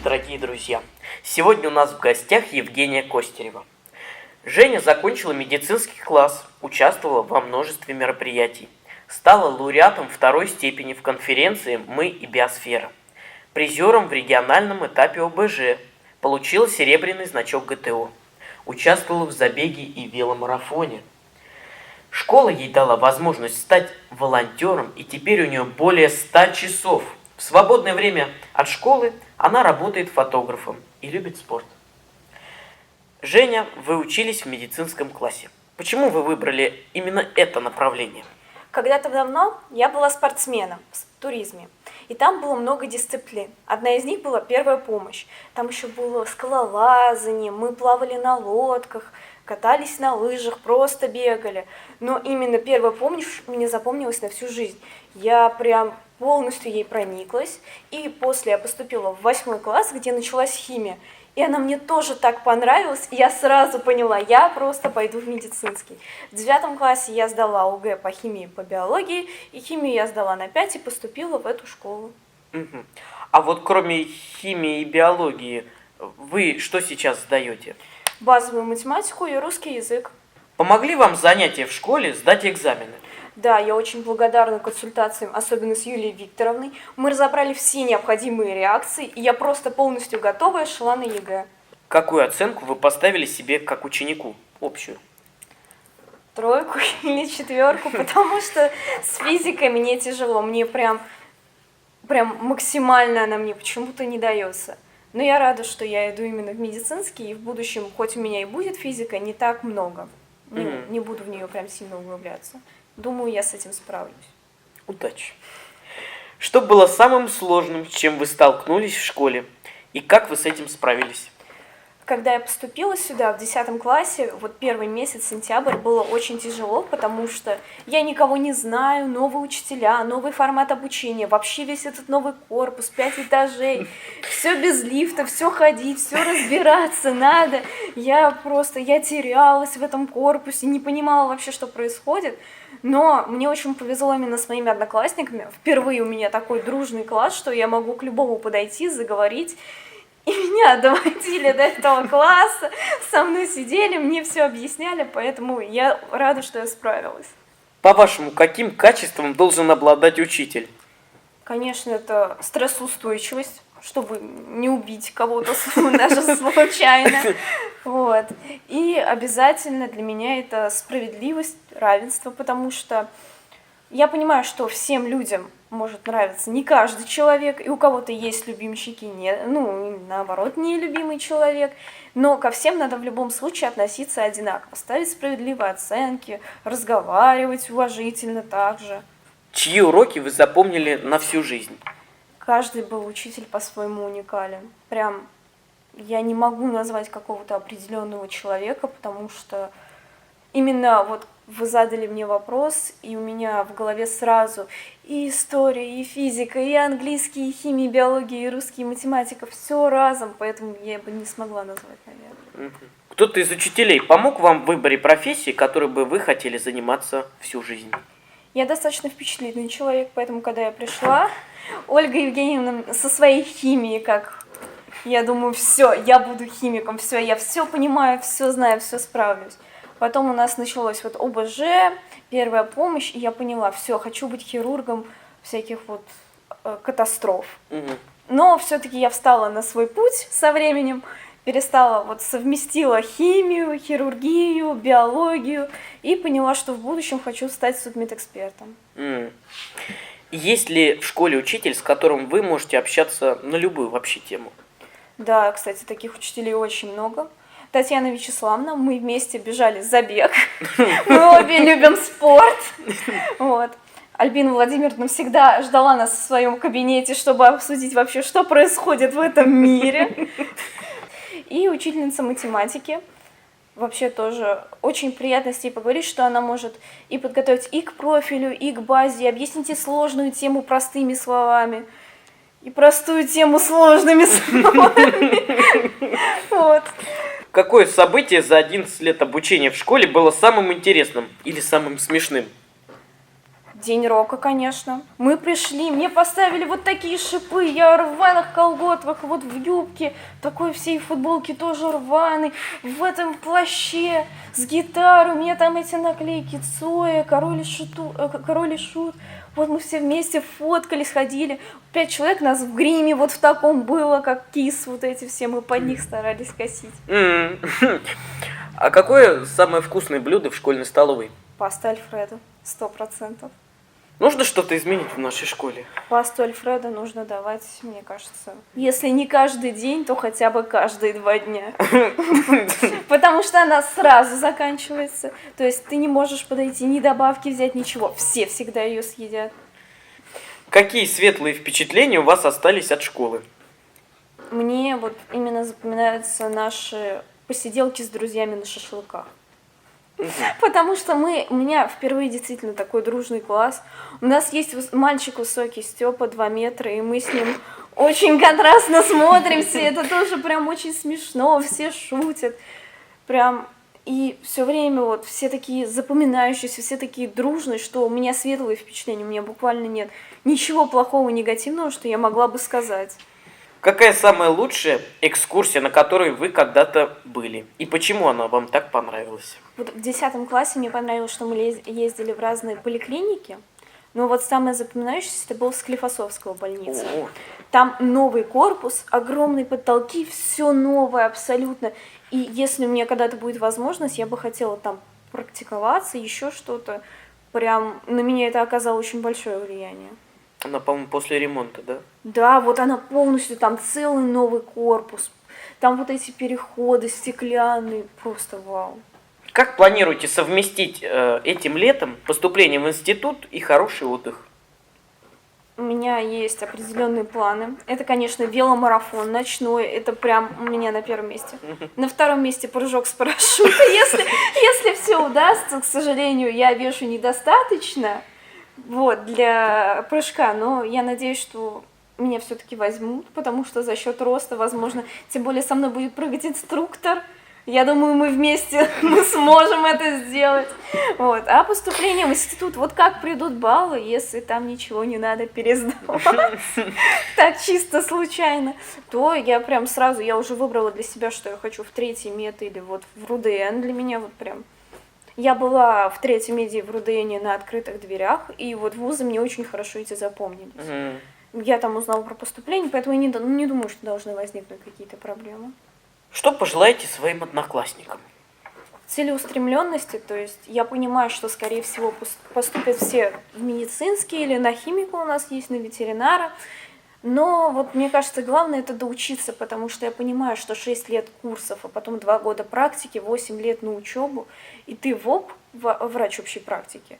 дорогие друзья! Сегодня у нас в гостях Евгения Костерева. Женя закончила медицинский класс, участвовала во множестве мероприятий, стала лауреатом второй степени в конференции «Мы и биосфера», призером в региональном этапе ОБЖ, получила серебряный значок ГТО, участвовала в забеге и веломарафоне. Школа ей дала возможность стать волонтером, и теперь у нее более 100 часов. В свободное время от школы она работает фотографом и любит спорт. Женя, вы учились в медицинском классе. Почему вы выбрали именно это направление? Когда-то давно я была спортсменом в туризме, и там было много дисциплин. Одна из них была первая помощь. Там еще было скалолазание, мы плавали на лодках, катались на лыжах, просто бегали. Но именно первая помощь мне запомнилась на всю жизнь. Я прям полностью ей прониклась, и после я поступила в 8 класс, где началась химия. И она мне тоже так понравилась, и я сразу поняла, я просто пойду в медицинский. В 9 классе я сдала ОГЭ по химии, по биологии, и химию я сдала на 5 и поступила в эту школу. А вот кроме химии и биологии, вы что сейчас сдаете? Базовую математику и русский язык. Помогли вам занятия в школе сдать экзамены? Да, я очень благодарна консультациям, особенно с Юлией Викторовной. Мы разобрали все необходимые реакции, и я просто полностью готова шла на ЕГЭ. Какую оценку вы поставили себе как ученику общую? 3 или 4, потому что с физикой мне тяжело. Мне прям максимально она мне почему-то не дается. Но я рада, что я иду именно в медицинский, и в будущем, хоть у меня и будет физика, не так много. Не буду в нее прям сильно углубляться. Думаю, я с этим справлюсь. Удачи! Что было самым сложным, с чем вы столкнулись в школе, и как вы с этим справились? Когда я поступила сюда, в 10 классе, вот первый месяц, сентябрь, было очень тяжело, потому что я никого не знаю, новые учителя, новый формат обучения, вообще весь этот новый корпус, 5 этажей, все без лифта, все ходить, все разбираться надо. Я терялась в этом корпусе, не понимала вообще, что происходит. Но мне очень повезло именно с моими одноклассниками. Впервые у меня такой дружный класс, что я могу к любому подойти, заговорить. И меня доводили до этого класса, со мной сидели, мне все объясняли, поэтому я рада, что я справилась. По-вашему, каким качеством должен обладать учитель? Конечно, это стрессоустойчивость, чтобы не убить кого-то даже случайно. Вот. И обязательно для меня это справедливость, равенство, потому что я понимаю, что всем людям может нравиться не каждый человек, и у кого-то есть любимчики, наоборот, нелюбимый человек, но ко всем надо в любом случае относиться одинаково, ставить справедливые оценки, разговаривать уважительно также. Чьи уроки вы запомнили на всю жизнь? Каждый был учитель по-своему уникален. Прям я не могу назвать какого-то определенного человека, потому что именно вот вы задали мне вопрос, и у меня в голове сразу и история, и физика, и английский, и химия, и биология, и русский, и математика, все разом, поэтому я бы не смогла назвать, наверное. Кто-то из учителей помог вам в выборе профессии, которой бы вы хотели заниматься всю жизнь? Я достаточно впечатлительный человек, поэтому, когда я пришла, Ольга Евгеньевна со своей химией, я думаю, все, я буду химиком, все, я все понимаю, все знаю, все справлюсь. Потом у нас началось вот ОБЖ, первая помощь, и я поняла, все, хочу быть хирургом всяких вот катастроф. Но все-таки я встала на свой путь со временем, совместила химию, хирургию, биологию и поняла, что в будущем хочу стать судмедэкспертом. Есть ли в школе учитель, с которым вы можете общаться на любую вообще тему? Да, кстати, таких учителей очень много. Татьяна Вячеславовна, мы вместе бежали забег, мы обе любим спорт. Вот. Альбина Владимировна всегда ждала нас в своем кабинете, чтобы обсудить вообще, что происходит в этом мире. И учительница математики. Вообще тоже очень приятно с ней поговорить, что она может и подготовить и к профилю, и к базе, и объяснить и сложную тему простыми словами, и простую тему сложными словами. Вот. Какое событие за 11 лет обучения в школе было самым интересным или самым смешным? День рока, конечно. Мы пришли, мне поставили вот такие шипы, я в рваных колготках, вот в юбке, такой всей футболке тоже рваный, в этом плаще, с гитарой, у меня там эти наклейки Цоя, Король и Шут. Вот мы все вместе фоткались, ходили. 5 человек нас в гриме вот в таком было, как кис, вот эти все, мы под них старались косить. А какое самое вкусное блюдо в школьной столовой? Паста Альфредо, 100%. Нужно что-то изменить в нашей школе? Пасту Альфредо нужно давать, мне кажется, если не каждый день, то хотя бы каждые 2 дня. Потому что она сразу заканчивается. То есть ты не можешь подойти, ни добавки взять, ничего. Все всегда ее съедят. Какие светлые впечатления у вас остались от школы? Мне вот именно запоминаются наши посиделки с друзьями на шашлыках. Потому что у меня впервые действительно такой дружный класс. У нас есть мальчик высокий, Степа, 2 метра, и мы с ним очень контрастно смотримся. Это тоже прям очень смешно, все шутят. Прям, и все время вот все такие запоминающиеся, все такие дружные, что у меня светлые впечатления, у меня буквально нет ничего плохого, негативного, что я могла бы сказать. Какая самая лучшая экскурсия, на которой вы когда-то были? И почему она вам так понравилась? Вот в 10 классе мне понравилось, что мы ездили в разные поликлиники. Но вот самое запоминающееся это был Склифосовского больница. О. Там новый корпус, огромные потолки, все новое абсолютно. И если у меня когда-то будет возможность, я бы хотела там практиковаться, еще что-то. Прям на меня это оказало очень большое влияние. Она, по-моему, после ремонта, да? Да, вот она полностью, там целый новый корпус. Там вот эти переходы стеклянные, просто вау. Как планируете совместить этим летом поступление в институт и хороший отдых? У меня есть определенные планы. Это, конечно, веломарафон ночной. Это прям у меня на первом месте. На втором месте прыжок с парашюта. Если все удастся, к сожалению, я вешу недостаточно вот, для прыжка, но я надеюсь, что меня все-таки возьмут, потому что за счет роста, возможно, тем более со мной будет прыгать инструктор. Я думаю, мы вместе сможем это сделать. Вот. А поступление в институт, вот как придут баллы, если там ничего не надо пересдавать, так чисто случайно, то я прям сразу, я уже выбрала для себя, что я хочу в 3-й мед или вот в РУДН для меня вот прям. Я была в 3-й меди в РУДНе на открытых дверях, и вот вузы мне очень хорошо эти запомнились. Я там узнала про поступление, поэтому я не думаю, что должны возникнуть какие-то проблемы. Что пожелаете своим одноклассникам? Целеустремленности, то есть я понимаю, что, скорее всего, поступят все в медицинский или на химика у нас есть, на ветеринара. Но вот мне кажется, главное это доучиться, потому что я понимаю, что 6 лет курсов, а потом 2 года практики, 8 лет на учебу, и ты врач общей практики.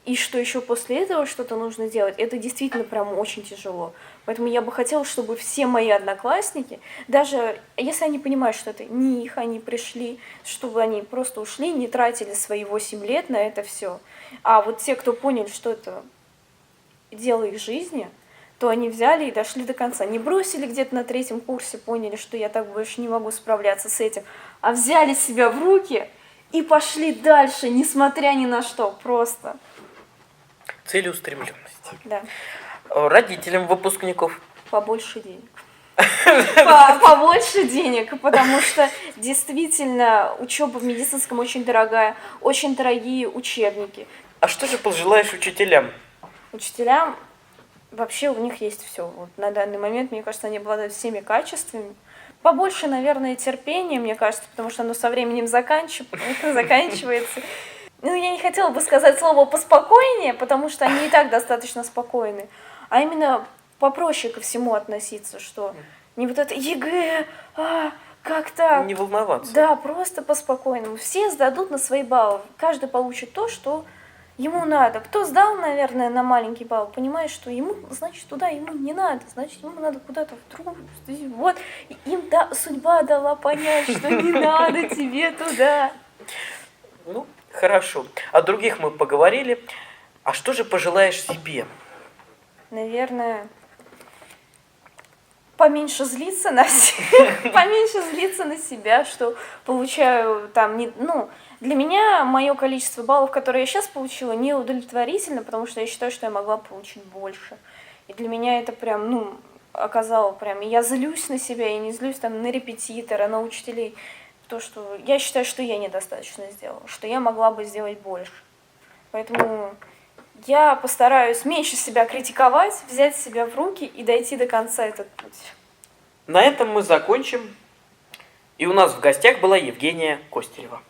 И что еще после этого что-то нужно делать, это действительно прям очень тяжело. Поэтому я бы хотела, чтобы все мои одноклассники, даже если они понимают, что это не их, они пришли, чтобы они просто ушли, не тратили свои 8 лет на это все. А вот те, кто поняли, что это дело их жизни, то они взяли и дошли до конца. Не бросили где-то на 3-м курсе, поняли, что я так больше не могу справляться с этим, а взяли себя в руки и пошли дальше, несмотря ни на что, просто. Целеустремленность. Да. Родителям выпускников? Побольше денег. Побольше денег, потому что действительно учеба в медицинском очень дорогая, очень дорогие учебники. А что же пожелаешь учителям? Учителям вообще у них есть все. Вот на данный момент, мне кажется, они обладают всеми качествами. Побольше, наверное, терпения, мне кажется, потому что оно со временем заканчивается. Ну, я не хотела бы сказать слово «поспокойнее», потому что они и так достаточно спокойны. А именно попроще ко всему относиться, что не вот это ЕГЭ, как так? Не волноваться. Да, просто по-спокойному. Все сдадут на свои баллы. Каждый получит то, что ему надо. Кто сдал, наверное, на маленький балл, понимает, что ему, значит, туда ему не надо, значит, ему надо куда-то в другую. Вот, им судьба дала понять, что не надо тебе туда. Ну, хорошо. О других мы поговорили. А что же пожелаешь себе? Наверное, поменьше злиться на всех, поменьше злиться на себя, что получаю там, Для меня мое количество баллов, которые я сейчас получила, не удовлетворительно, потому что я считаю, что я могла получить больше. И для меня это прям, оказало прям... И я злюсь на себя, я не злюсь там на репетитора, на учителей. То, что я считаю, что я недостаточно сделала, что я могла бы сделать больше. Поэтому я постараюсь меньше себя критиковать, взять себя в руки и дойти до конца этот путь. На этом мы закончим. И у нас в гостях была Евгения Костерева.